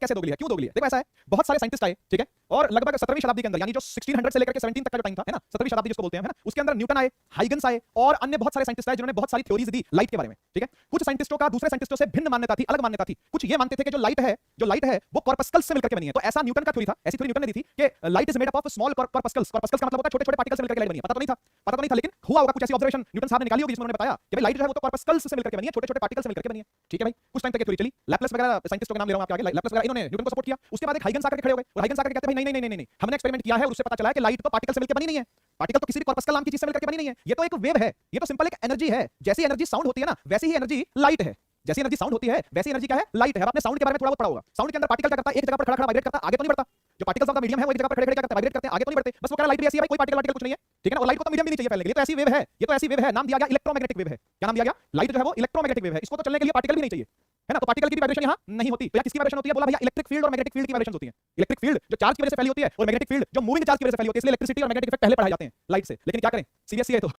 कैसे दोगली है, क्यों दोगली है? देखो ऐसा है, बहुत सारे साइंटिस्ट आए, ठीक है, और लगभग 17वीं शताब्दी के अंदर, यानी जो 1600 से लेकर के 17 तक का जो टाइम था, है ना, 17वीं शताब्दी जिसको बोलते हैं, है ना, उसके अंदर न्यूटन आए, हाइगन्स आए और अन्य बहुत सारे साइंटिस्ट आए जिन्होंने बहुत सारी थ्योरीज दी लाइट के बारे में, ठीक है। कुछ साइंटिस्टों का दूसरे साइंटिस्टों से भिन्न मान्यता थी, अलग मान्यता थी। कुछ ये मानते थे कि जो लाइट है वो कॉर्पस्कल्स से मिलकर के बनी है। तो ऐसा न्यूटन का थ्योरी था, ऐसी थ्योरी न्यूटन ने दी थी कि light is made up of small corpuscles. Corpuscles का मतलब होता है छोटे-छोटे पार्टिकल्स से मिलकर के लाइट बनी है। पता तो नहीं था, लेकिन हुआ होगा कुछ ऐसी ऑब्जर्वेशन न्यूटन साहब ने निकाली होगी जिसमें उन्होंने बताया कि भाई लाइट जो है वो तो कॉर्पस्कल्स से मिलकर के बनी है, छोटे-छोटे पार्टिकल्स से मिलकर के बनी है, ठीक है भाई। कुछ टाइम तक ये थ्योरी चली, लैपलेस वगैरह साइंटिस्टों के नाम ले रहा हूं आपके आगे, लैपलेस वगैरह इन्होंने न्यूटन को सपोर्ट किया। उसके बाद एक हाइगन्स आकर के खड़े हो गए और हाइगन्स आकर के कहते हैं भाई नहीं, हमने एक्सपेरिमेंट किया है और उससे पता चला है कि लाइट तो पार्टिकल से मिलकर बनी नहीं है। पार्टिकल तो किसी भी कॉर्पस्कल नाम की चीज से मिलकर के बनी नहीं है, ये तो एक वेव है, ये तो सिंपल एक एनर्जी है। जैसी एनर्जी साउंड होती है ना, वैसी ही एनर्जी लाइट है। जैसी एनर्जी साउंड होती है वैसी एनर्जी क्या है, लाइट है। अब आपने साउंड के बारे में थोड़ा बहुत पढ़ा होगा। साउंड के अंदर पार्टिकल क्या करता है, एक जगह पर खड़ा वाइब्रेट करता है, आगे तो नहीं बढ़ता। जो पार्टिकल्स ऑफ द मीडियम है वो एक जगह पर खड़े क्या करते हैं, वाइब्रेट करते हैं, आगे तो नहीं बढ़ते। बस वो कह रहा है लाइट भी ऐसी है भाई, कोई पार्टिकल कुछ नहीं है, ठीक है ना। और लाइट को तो मीडियम भी नहीं चाहिए फैलने के लिए, तो ऐसी वेव है, ये तो ऐसी वेव है, नाम दिया गया इलेक्ट्रोमैग्नेटिक वेव है। क्या नाम दिया गया, लाइट जो है वो इलेक्ट्रोमैग्नेटिक वेव है। इसको तो चलने के लिए पार्टिकल भी नहीं चाहिए, है ना। तो पार्टिकल की भी वाइब्रेशन यहाँ नहीं होती, तो यहाँ किसकी वाइब्रेशन होती है, बोला भैया इलेक्ट्रिक फील्ड और मैग्नेटिक फील्ड की वाइब्रेशन होती है। इलेक्ट्रिक फील्ड जो चार्ज की वजह से फैली होती है और मैग्नेटिक फील्ड जो मूविंग चार्ज की वजह से फैली होती है। इसलिए इलेक्ट्रिसिटी और मैग्नेटिक इफेक्ट पहले पढ़ाए जाते हैं लाइट से। लेकिन क्या करें, सीरियसली है तो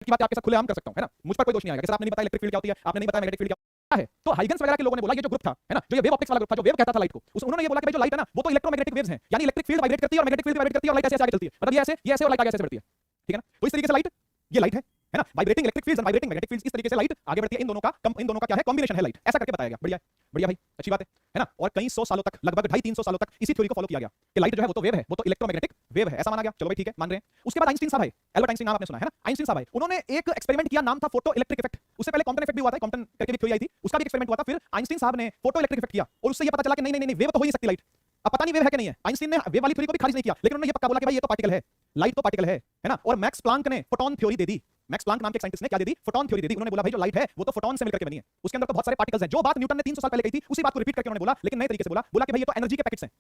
की बात आपके साथ खुलेआम कर सकता हूं, है ना, मुझ पर कोई दोष नहीं आएगा। जैसे आपने नहीं बताया इलेक्ट्रिक फील्ड क्या होती है, आपने नहीं बताया मैग्नेटिक फील्ड क्या है। तो हाइगन्स वगैरह के लोगों ने बोला, ये जो ग्रुप था, है ना, जो ये वेव ऑप्टिक्स वाला ग्रुप था, जो वेव कहता था लाइट को, उन्होंने ये बोला कि भाई जो लाइट है ना वो तो इलेक्ट्रोमैग्नेटिक वेव्स हैं, यानी इलेक्ट्रिक फील्ड वाइब्रेट करती है और मैग्नेटिक फील्ड वाइब्रेट करती है और लाइट ऐसे आगे चलती है। मतलब ये ऐसे और लाइट आगे ऐसे बढ़ती है, ठीक है ना। तो इस तरीके से लाइट, ये लाइट है ना, vibrating electric fields and vibrating magnetic fields, इस तरीके से लाइट आगे बढ़ती है। इन दोनों का क्या है, कॉम्बिनेशन है लाइट, ऐसा करके बताया गया। बढ़िया भाई, अच्छी बात है ना। और कई सौ सालों तक, लगभग 250-300 सालों तक इसी थ्योरी को फॉलो किया गया कि लाइट जो है वो तो वेव है, वो तो इलेक्ट्रोमैग्नेटिक वेव है, ऐसा माना गया। चलो भाई ठीक है, मान रहे हैं। उसके बाद आइंस्टीन साहब आए, एल्बर्ट आइंस्टीन नाम आपने सुना है ना, आइंस्टीन साहब आए, उन्होंने एक एक्सपेरिमेंट किया, नाम था फोटो इलेक्ट्रिक इफेक्ट। उससे पहले कॉम्पटन इफेक्ट भी हुआ था, कॉम्पटन करके भी थ्योरी आई थी, उसका भी एक्सपेरिमेंट हुआ था। फिर आइंस्टीन साहब ने फोटो इलेक्ट्रिक इफेक्ट किया और उससे ये पता चला कि नहीं वेव तो हो ही सकती लाइट। अब पता नहीं वेव है कि नहीं है, आइंस्टीन ने वेव वाली थ्योरी को भी खारिज नहीं किया, लेकिन उन्होंने ये पक्का बोला कि भाई ये तो पार्टिकल है, लाइट तो पार्टिकल है ना। और मैक्स प्लांक ने फोटोन थ्योरी दे दी। मैक्स प्लांक नाम के साइंटिस्ट ने क्या दे दी, फोटोन थ्योरी दे दी। उन्होंने बोला भाई जो लाइट है वो तो फोटोन से मिलकर के बनी है, उसके अंदर तो बहुत सारे पार्टिकल्स हैं। जो बात न्यूटन ने 300 साल पहले कही थी उसी बात को रिपीट करके उन्होंने बोला, लेकिन नए तरीके से बोला कि भाई ये तो एनर्जी के पैकेट्स हैं।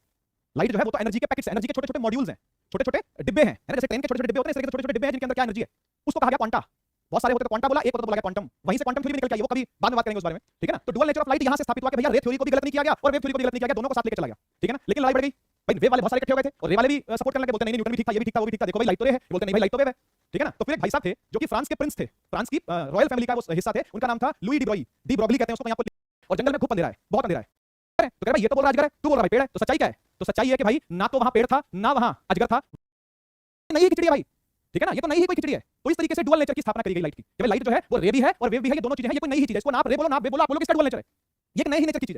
लाइट जो है वो तो एनर्जी के पैकेट्स हैं, एनर्जी के छोटे-छोटे मॉड्यूल्स हैं, छोटे-छोटे डिब्बे हैं, है ना, जैसे ट्रेन के छोटे-छोटे डिब्बे होते हैं, इस तरीके के छोटे-छोटे डिब्बे हैं जिनके अंदर क्या एनर्जी है, उसको कहा गया क्वांटा। बहुत सारे होते तो क्वांटा बोला, एक होता तो बोला गया क्वांटम, वहीं से क्वांटम थ्योरी भी निकल के आई, वो कभी बाद में बात करेंगे उस बारे में, ठीक है ना। तो डुअल नेचर ऑफ लाइट यहां से स्थापित हुआ कि भैया रे थ्योरी को भी गलत नहीं किया गया और वेव थ्योरी को भी गलत नहीं किया गया, दोनों को साथ लेके चला गया, ठीक है ना। लेकिन लड़ाई बढ़ गई भाई, वेव वाले बहुत सारे इकट्ठे हो गए थे और रे वाले भी सपोर्ट करने लगे, बोलते नहीं न्यूटन भी ठीक था, ये भी ठीक था, वो भी ठीक था, देखो भाई लाइट तो रे है, बोलते नहीं भाई लाइट तो वेव है, ठीक है ना। तो फिर एक भाई साहब थे जो कि फ्रांस के प्रिंस थे, फ्रांस की रॉयल फैमिली का वो हिस्सा थे, उनका नाम था लुई डी ब्रोगली कहते हैं उसको, यहाँ पर। और जंगल में खूब अंधेरा है, बहुत अंधेरा है, तो कह भाई ये तो बोल रहा अजगर है, तू बोल रहा भाई पेड़ है, तो सच्चाई क्या है। तो सच्चाई है कि भाई ना तो वहां पेड़ था ना वहां अजगर था, नहीं ही खिचड़ी है भाई, ठीक है ना, ये तो नहीं ही कोई खिचड़ी है। तो इस तरीके से डुअल नेचर की स्थापना करी गई लाइट की, कि भाई लाइट जो है वो रे भी है और वेव भी है, ये दोनों चीजें हैं, ये कोई नई ही चीज है। इसको ना आप रे बोलो ना वेव बोलो, आप बोलोगे इसका डुअल नेचर है, ये एक नई ही नेचर की चीज है।